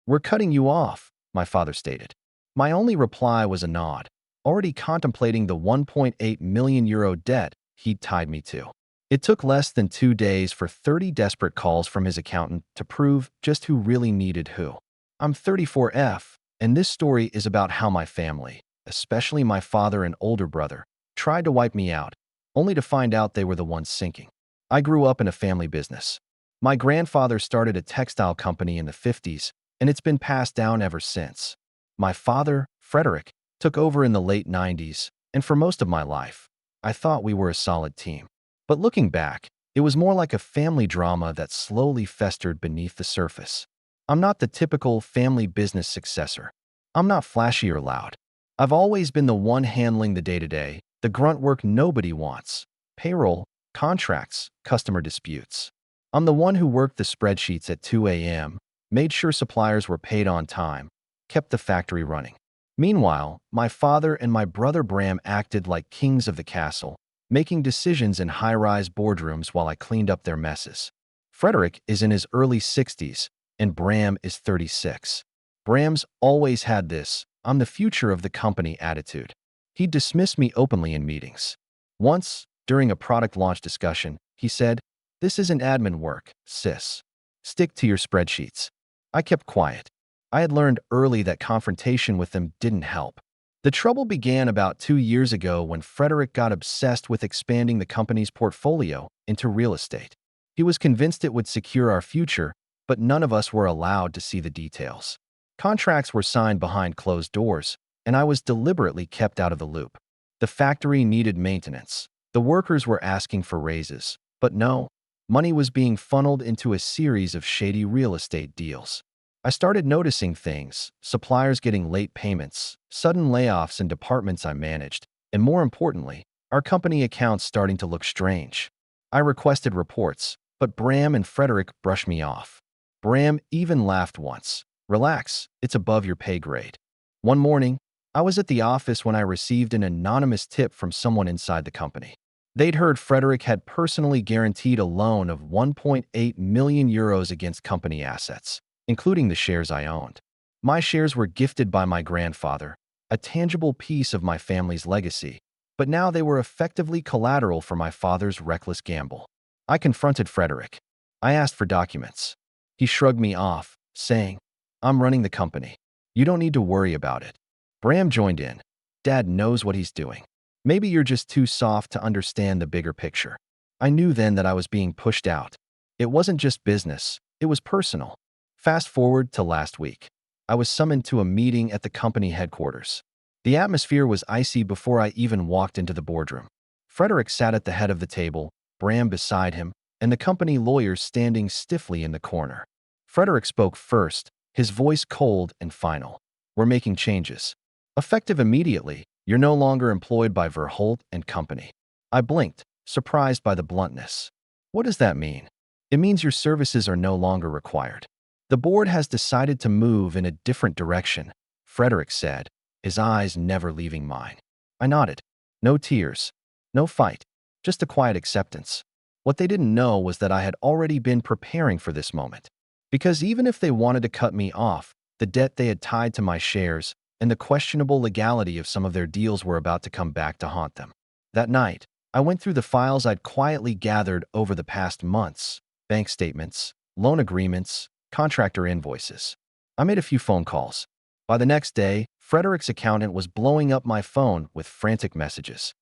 "We're cutting you off," my father stated. My only reply was a nod, already contemplating the 1.8 million euro debt he'd tied me to. It took less than 2 days for 30 desperate calls from his accountant to prove just who really needed who. I'm 34F, and this story is about how my family, especially my father and older brother, tried to wipe me out, only to find out they were the ones sinking. I grew up in a family business. My grandfather started a textile company in the 50s, and it's been passed down ever since. My father, Frederick, took over in the late 90s, and for most of my life, I thought we were a solid team. But looking back, it was more like a family drama that slowly festered beneath the surface. I'm not the typical family business successor. I'm not flashy or loud. I've always been the one handling the day-to-day, the grunt work nobody wants: payroll, contracts, customer disputes. I'm the one who worked the spreadsheets at 2 a.m., made sure suppliers were paid on time, kept the factory running. Meanwhile, my father and my brother Bram acted like kings of the castle, making decisions in high-rise boardrooms while I cleaned up their messes. Frederick is in his early 60s, and Bram is 36. Bram's always had this "I'm the future of the company" attitude. He dismissed me openly in meetings. Once, during a product launch discussion, he said, "This isn't admin work, sis. Stick to your spreadsheets." I kept quiet. I had learned early that confrontation with them didn't help. The trouble began about 2 years ago when Frederick got obsessed with expanding the company's portfolio into real estate. He was convinced it would secure our future, but none of us were allowed to see the details. Contracts were signed behind closed doors, and I was deliberately kept out of the loop. The factory needed maintenance. The workers were asking for raises, but no, money was being funneled into a series of shady real estate deals. I started noticing things: suppliers getting late payments, sudden layoffs in departments I managed, and more importantly, our company accounts starting to look strange. I requested reports, but Bram and Frederick brushed me off. Bram even laughed once. "Relax, it's above your pay grade." One morning, I was at the office when I received an anonymous tip from someone inside the company. They'd heard Frederick had personally guaranteed a loan of 1.8 million euros against company assets, including the shares I owned. My shares were gifted by my grandfather, a tangible piece of my family's legacy, but now they were effectively collateral for my father's reckless gamble. I confronted Frederick. I asked for documents. He shrugged me off, saying, "I'm running the company. You don't need to worry about it." Bram joined in. "Dad knows what he's doing. Maybe you're just too soft to understand the bigger picture." I knew then that I was being pushed out. It wasn't just business, it was personal. Fast forward to last week. I was summoned to a meeting at the company headquarters. The atmosphere was icy before I even walked into the boardroom. Frederick sat at the head of the table, Bram beside him, and the company lawyers standing stiffly in the corner. Frederick spoke first, his voice cold and final. "We're making changes. Effective immediately, you're no longer employed by Verholt and Company." I blinked, surprised by the bluntness. "What does that mean?" "It means your services are no longer required. The board has decided to move in a different direction," Frederick said, his eyes never leaving mine. I nodded. No tears, no fight, just a quiet acceptance. What they didn't know was that I had already been preparing for this moment. Because even if they wanted to cut me off, the debt they had tied to my shares and the questionable legality of some of their deals were about to come back to haunt them. That night, I went through the files I'd quietly gathered over the past months: bank statements, loan agreements, contractor invoices. I made a few phone calls. By the next day, Frederick's accountant was blowing up my phone with frantic messages.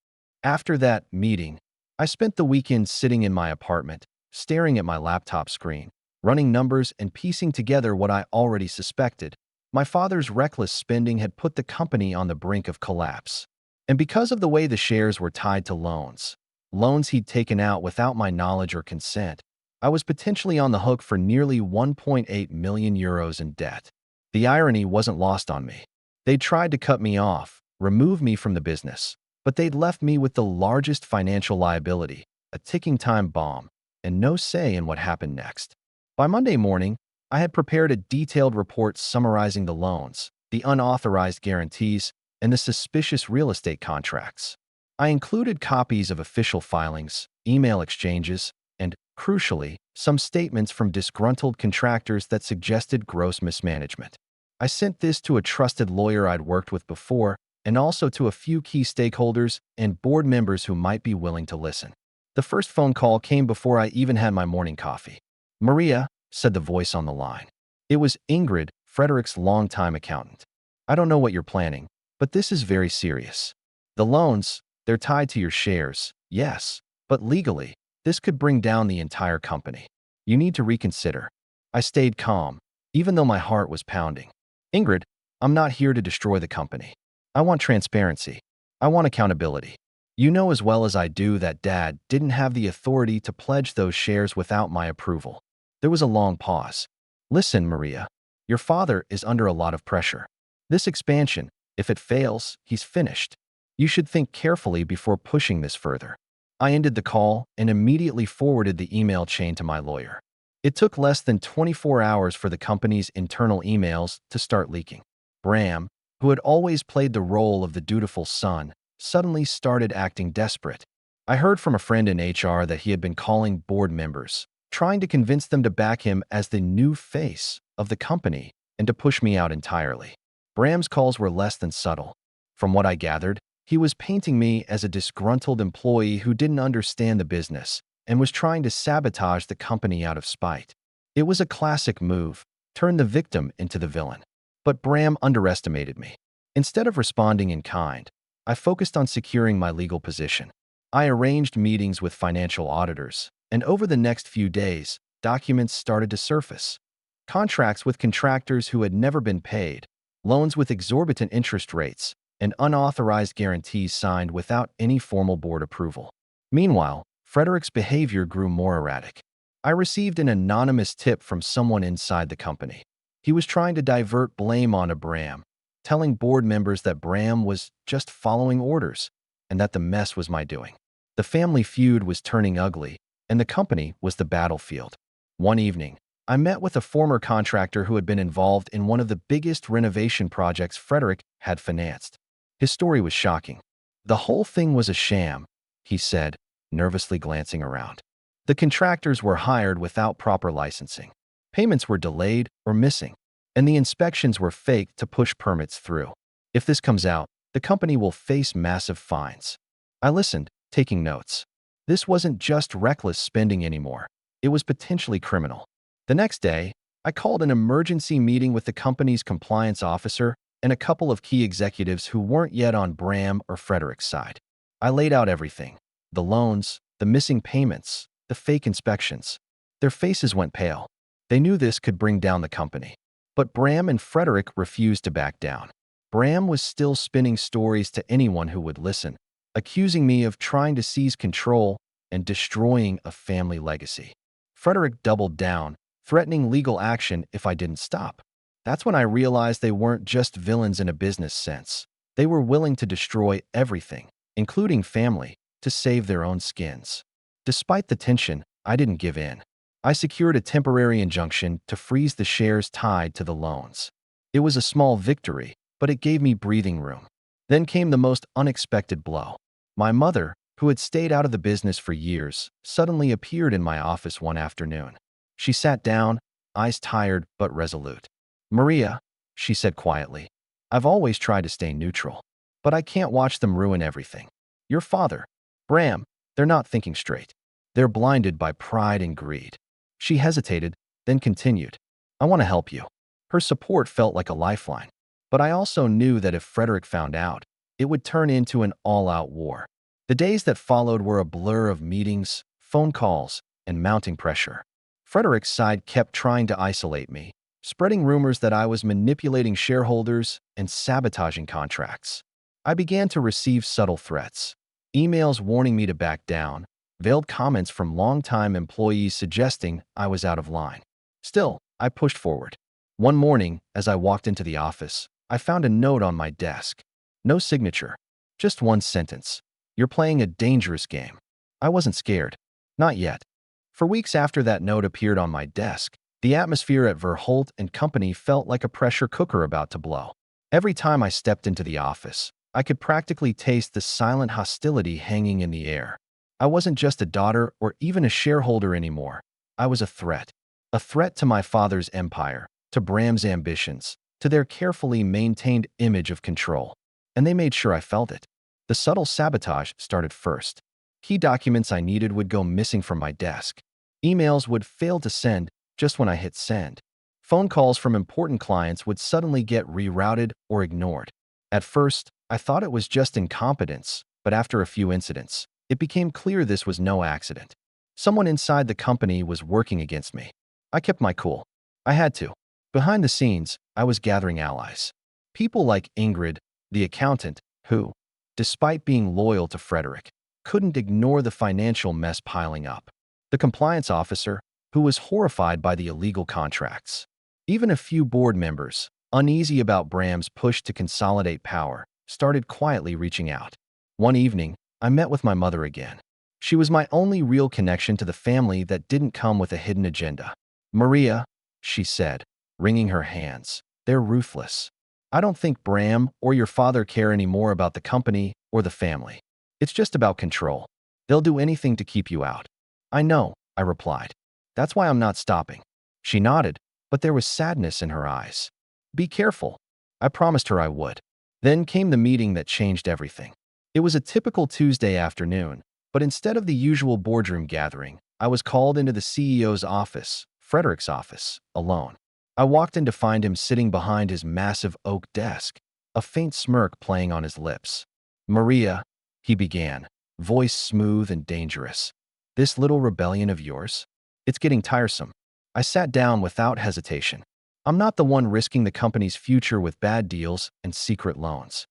After that meeting, I spent the weekend sitting in my apartment, staring at my laptop screen, running numbers and piecing together what I already suspected. My father's reckless spending had put the company on the brink of collapse. And because of the way the shares were tied to loans he'd taken out without my knowledge or consent, I was potentially on the hook for nearly 1.8 million euros in debt. The irony wasn't lost on me. They'd tried to cut me off, remove me from the business, but they'd left me with the largest financial liability, a ticking time bomb, and no say in what happened next. By Monday morning, I had prepared a detailed report summarizing the loans, the unauthorized guarantees, and the suspicious real estate contracts. I included copies of official filings, email exchanges, and Crucially, some statements from disgruntled contractors that suggested gross mismanagement. I sent this to a trusted lawyer I'd worked with before, and also to a few key stakeholders and board members who might be willing to listen. The first phone call came before I even had my morning coffee. "Maria," said the voice on the line. It was Ingrid, Frederick's longtime accountant. "I don't know what you're planning, but this is very serious. The loans, they're tied to your shares, yes, but legally, this could bring down the entire company. You need to reconsider." I stayed calm, even though my heart was pounding. "Ingrid, I'm not here to destroy the company. I want transparency. I want accountability. You know as well as I do that Dad didn't have the authority to pledge those shares without my approval." There was a long pause. "Listen, Maria, your father is under a lot of pressure. This expansion, if it fails, he's finished. You should think carefully before pushing this further." I ended the call and immediately forwarded the email chain to my lawyer. It took less than 24 hours for the company's internal emails to start leaking. Bram, who had always played the role of the dutiful son, suddenly started acting desperate. I heard from a friend in HR that he had been calling board members, trying to convince them to back him as the new face of the company and to push me out entirely. Bram's calls were less than subtle. From what I gathered, he was painting me as a disgruntled employee who didn't understand the business and was trying to sabotage the company out of spite. It was a classic move, turn the victim into the villain. But Bram underestimated me. Instead of responding in kind, I focused on securing my legal position. I arranged meetings with financial auditors, and over the next few days, documents started to surface. Contracts with contractors who had never been paid, loans with exorbitant interest rates, and unauthorized guarantees signed without any formal board approval. Meanwhile, Frederick's behavior grew more erratic. I received an anonymous tip from someone inside the company. He was trying to divert blame onto Bram, telling board members that Bram was just following orders and that the mess was my doing. The family feud was turning ugly, and the company was the battlefield. One evening, I met with a former contractor who had been involved in one of the biggest renovation projects Frederick had financed. His story was shocking. "The whole thing was a sham," he said, nervously glancing around. "The contractors were hired without proper licensing. Payments were delayed or missing, and the inspections were faked to push permits through. If this comes out, the company will face massive fines." I listened, taking notes. This wasn't just reckless spending anymore. It was potentially criminal. The next day, I called an emergency meeting with the company's compliance officer and a couple of key executives who weren't yet on Bram or Frederick's side. I laid out everything: the loans, the missing payments, the fake inspections. Their faces went pale. They knew this could bring down the company. But Bram and Frederick refused to back down. Bram was still spinning stories to anyone who would listen, accusing me of trying to seize control and destroying a family legacy. Frederick doubled down, threatening legal action if I didn't stop. That's when I realized they weren't just villains in a business sense. They were willing to destroy everything, including family, to save their own skins. Despite the tension, I didn't give in. I secured a temporary injunction to freeze the shares tied to the loans. It was a small victory, but it gave me breathing room. Then came the most unexpected blow. My mother, who had stayed out of the business for years, suddenly appeared in my office one afternoon. She sat down, eyes tired but resolute. "Maria," she said quietly, "I've always tried to stay neutral, but I can't watch them ruin everything. Your father, Bram, they're not thinking straight. They're blinded by pride and greed." She hesitated, then continued, "I want to help you." Her support felt like a lifeline, but I also knew that if Frederick found out, it would turn into an all-out war. The days that followed were a blur of meetings, phone calls, and mounting pressure. Frederick's side kept trying to isolate me, spreading rumors that I was manipulating shareholders and sabotaging contracts. I began to receive subtle threats, emails warning me to back down, veiled comments from longtime employees suggesting I was out of line. Still, I pushed forward. One morning, as I walked into the office, I found a note on my desk. No signature, just one sentence. "You're playing a dangerous game." I wasn't scared. Not yet. For weeks after that note appeared on my desk, the atmosphere at Verholt and Company felt like a pressure cooker about to blow. Every time I stepped into the office, I could practically taste the silent hostility hanging in the air. I wasn't just a daughter or even a shareholder anymore. I was a threat. A threat to my father's empire, to Bram's ambitions, to their carefully maintained image of control. And they made sure I felt it. The subtle sabotage started first. Key documents I needed would go missing from my desk. Emails would fail to send just when I hit send. Phone calls from important clients would suddenly get rerouted or ignored. At first, I thought it was just incompetence, but after a few incidents, it became clear this was no accident. Someone inside the company was working against me. I kept my cool. I had to. Behind the scenes, I was gathering allies. People like Ingrid, the accountant, who, despite being loyal to Frederick, couldn't ignore the financial mess piling up. The compliance officer, who was horrified by the illegal contracts. Even a few board members, uneasy about Bram's push to consolidate power, started quietly reaching out. One evening, I met with my mother again. She was my only real connection to the family that didn't come with a hidden agenda. "Maria," she said, wringing her hands, "they're ruthless. I don't think Bram or your father care anymore about the company or the family. It's just about control. They'll do anything to keep you out." "I know," I replied. "That's why I'm not stopping." She nodded, but there was sadness in her eyes. "Be careful." I promised her I would. Then came the meeting that changed everything. It was a typical Tuesday afternoon, but instead of the usual boardroom gathering, I was called into the CEO's office, Frederick's office, alone. I walked in to find him sitting behind his massive oak desk, a faint smirk playing on his lips. "Maria," he began, voice smooth and dangerous. "This little rebellion of yours? It's getting tiresome." I sat down without hesitation. I'm not the one risking the company's future with bad deals and secret loans.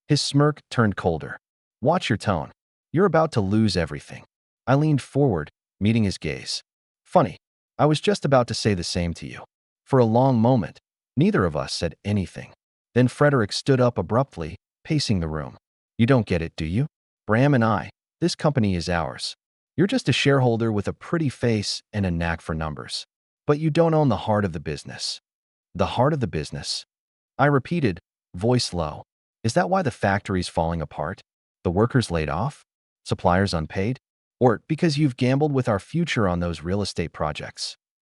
His smirk turned colder. "Watch your tone. You're about to lose everything." I leaned forward, meeting his gaze. "Funny, I was just about to say the same to you." For a long moment, neither of us said anything. Then Frederick stood up abruptly, pacing the room. "You don't get it, do you? Bram and I, this company is ours. You're just a shareholder with a pretty face and a knack for numbers. But you don't own the heart of the business." "The heart of the business?" I repeated, voice low. "Is that why the factory's falling apart? The workers laid off? Suppliers unpaid? Or because you've gambled with our future on those real estate projects?"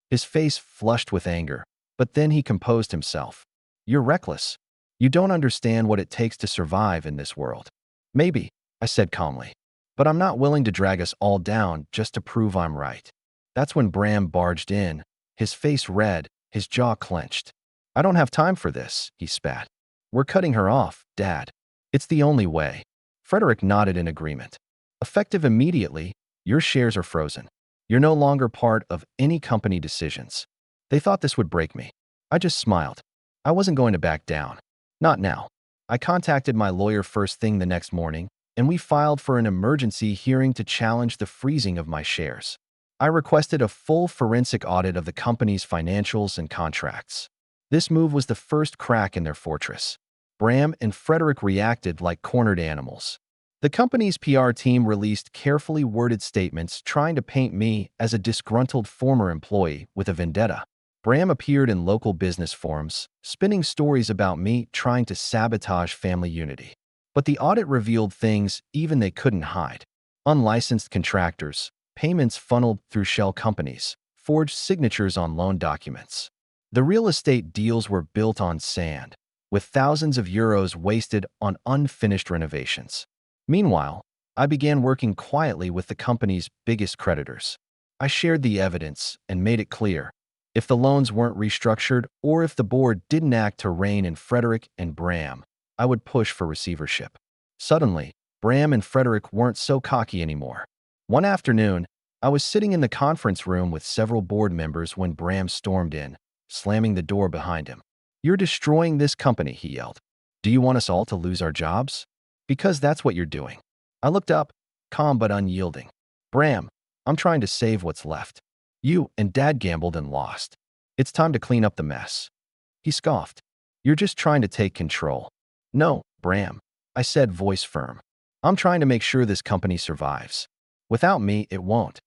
His face flushed with anger, but then he composed himself. "You're reckless. You don't understand what it takes to survive in this world." "Maybe," I said calmly, "but I'm not willing to drag us all down just to prove I'm right." That's when Bram barged in, his face red, his jaw clenched. "I don't have time for this," he spat. "We're cutting her off, Dad. It's the only way." Frederick nodded in agreement. "Effective immediately, your shares are frozen. You're no longer part of any company decisions." They thought this would break me. I just smiled. I wasn't going to back down. Not now. I contacted my lawyer first thing the next morning, and we filed for an emergency hearing to challenge the freezing of my shares. I requested a full forensic audit of the company's financials and contracts. This move was the first crack in their fortress. Bram and Frederick reacted like cornered animals. The company's PR team released carefully worded statements trying to paint me as a disgruntled former employee with a vendetta. Bram appeared in local business forums, spinning stories about me trying to sabotage family unity. But the audit revealed things even they couldn't hide. Unlicensed contractors, payments funneled through shell companies, forged signatures on loan documents. The real estate deals were built on sand, with thousands of euros wasted on unfinished renovations. Meanwhile, I began working quietly with the company's biggest creditors. I shared the evidence and made it clear. If the loans weren't restructured or if the board didn't act to rein in Frederick and Bram, I would push for receivership. Suddenly, Bram and Frederick weren't so cocky anymore. One afternoon, I was sitting in the conference room with several board members when Bram stormed in, slamming the door behind him. "You're destroying this company," he yelled. "Do you want us all to lose our jobs? Because that's what you're doing." I looked up, calm but unyielding. "Bram, I'm trying to save what's left. You and Dad gambled and lost. It's time to clean up the mess." He scoffed. "You're just trying to take control." "No, Bram," I said, voice firm. "I'm trying to make sure this company survives. Without me, it won't."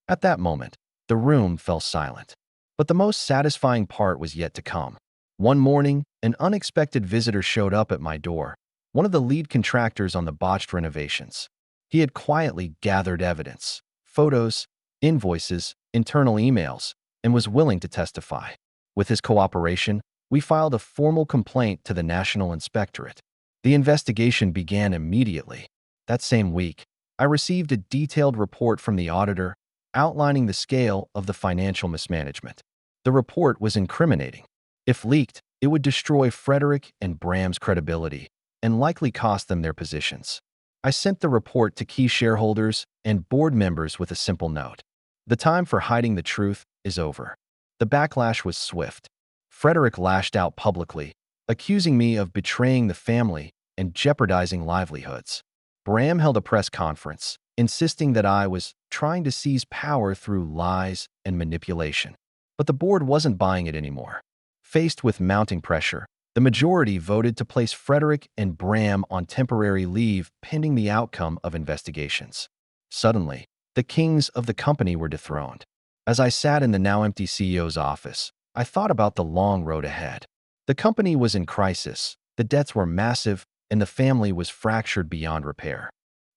At that moment, the room fell silent. But the most satisfying part was yet to come. One morning, an unexpected visitor showed up at my door, one of the lead contractors on the botched renovations. He had quietly gathered evidence, photos, invoices, internal emails, and was willing to testify. With his cooperation, we filed a formal complaint to the National Inspectorate. The investigation began immediately. That same week, I received a detailed report from the auditor outlining the scale of the financial mismanagement. The report was incriminating. If leaked, it would destroy Frederick and Bram's credibility and likely cost them their positions. I sent the report to key shareholders and board members with a simple note. The time for hiding the truth is over. The backlash was swift. Frederick lashed out publicly, accusing me of betraying the family and jeopardizing livelihoods. Bram held a press conference, insisting that I was trying to seize power through lies and manipulation. But the board wasn't buying it anymore. Faced with mounting pressure, the majority voted to place Frederick and Bram on temporary leave pending the outcome of investigations. Suddenly, the kings of the company were dethroned. As I sat in the now-empty CEO's office, I thought about the long road ahead. The company was in crisis, the debts were massive, and the family was fractured beyond repair.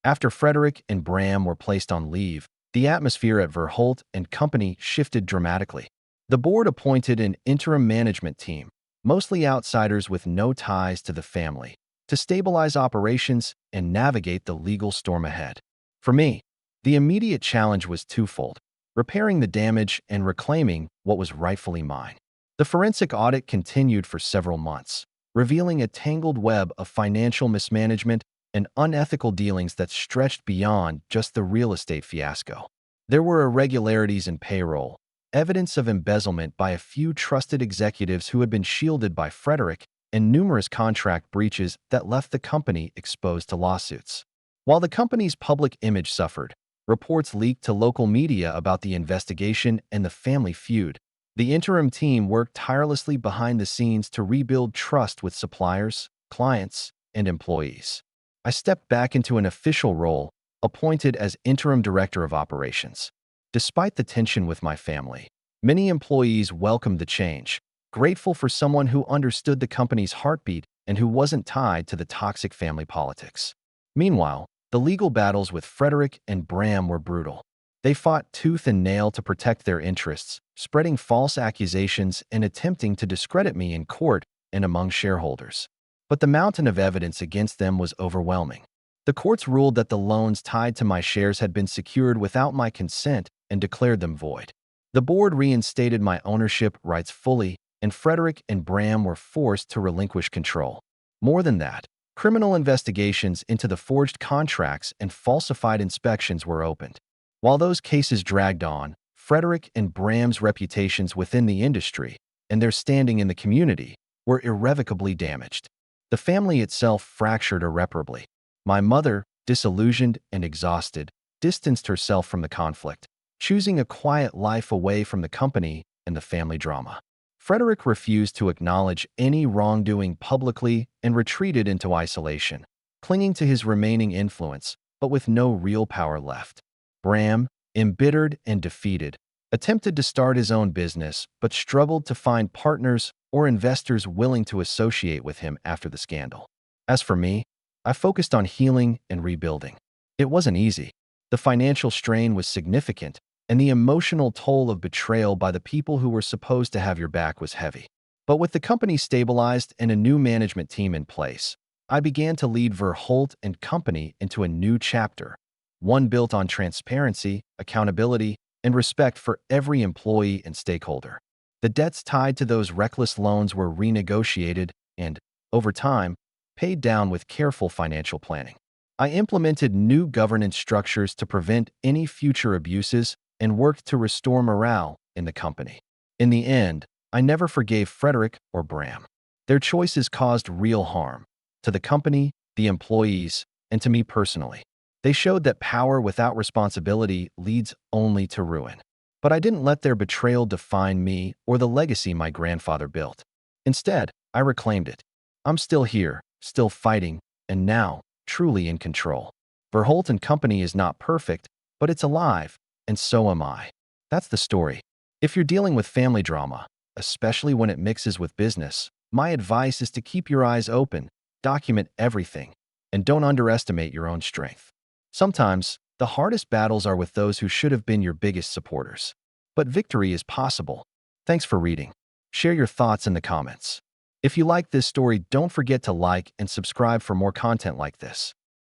After Frederick and Bram were placed on leave, the atmosphere at Verholt and Company shifted dramatically. The board appointed an interim management team, mostly outsiders with no ties to the family, to stabilize operations and navigate the legal storm ahead. For me, the immediate challenge was twofold: repairing the damage and reclaiming what was rightfully mine. The forensic audit continued for several months, revealing a tangled web of financial mismanagement and unethical dealings that stretched beyond just the real estate fiasco. There were irregularities in payroll, evidence of embezzlement by a few trusted executives who had been shielded by Frederick, and numerous contract breaches that left the company exposed to lawsuits. While the company's public image suffered, reports leaked to local media about the investigation and the family feud. The interim team worked tirelessly behind the scenes to rebuild trust with suppliers, clients, and employees. I stepped back into an official role, appointed as interim director of operations. Despite the tension with my family, many employees welcomed the change, grateful for someone who understood the company's heartbeat and who wasn't tied to the toxic family politics. Meanwhile, the legal battles with Frederick and Bram were brutal. They fought tooth and nail to protect their interests, spreading false accusations and attempting to discredit me in court and among shareholders. But the mountain of evidence against them was overwhelming. The courts ruled that the loans tied to my shares had been secured without my consent and declared them void. The board reinstated my ownership rights fully, and Frederick and Bram were forced to relinquish control. More than that, criminal investigations into the forged contracts and falsified inspections were opened. While those cases dragged on, Frederick and Bram's reputations within the industry and their standing in the community were irrevocably damaged. The family itself fractured irreparably. My mother, disillusioned and exhausted, distanced herself from the conflict, choosing a quiet life away from the company and the family drama. Frederick refused to acknowledge any wrongdoing publicly and retreated into isolation, clinging to his remaining influence, but with no real power left. Bram, embittered and defeated, attempted to start his own business but struggled to find partners or investors willing to associate with him after the scandal. As for me, I focused on healing and rebuilding. It wasn't easy. The financial strain was significant, and the emotional toll of betrayal by the people who were supposed to have your back was heavy. But with the company stabilized and a new management team in place, I began to lead Verholt and Company into a new chapter, one built on transparency, accountability, and respect for every employee and stakeholder. The debts tied to those reckless loans were renegotiated and, over time, paid down with careful financial planning. I implemented new governance structures to prevent any future abuses and worked to restore morale in the company. In the end, I never forgave Frederick or Bram. Their choices caused real harm to the company, the employees, and to me personally. They showed that power without responsibility leads only to ruin. But I didn't let their betrayal define me or the legacy my grandfather built. Instead, I reclaimed it. I'm still here, still fighting, and now truly in control. Verholt and Company is not perfect, but it's alive, and so am I. That's the story. If you're dealing with family drama, especially when it mixes with business, my advice is to keep your eyes open, document everything, and don't underestimate your own strength. Sometimes, the hardest battles are with those who should have been your biggest supporters. But victory is possible. Thanks for reading. Share your thoughts in the comments. If you like this story, don't forget to like and subscribe for more content like this.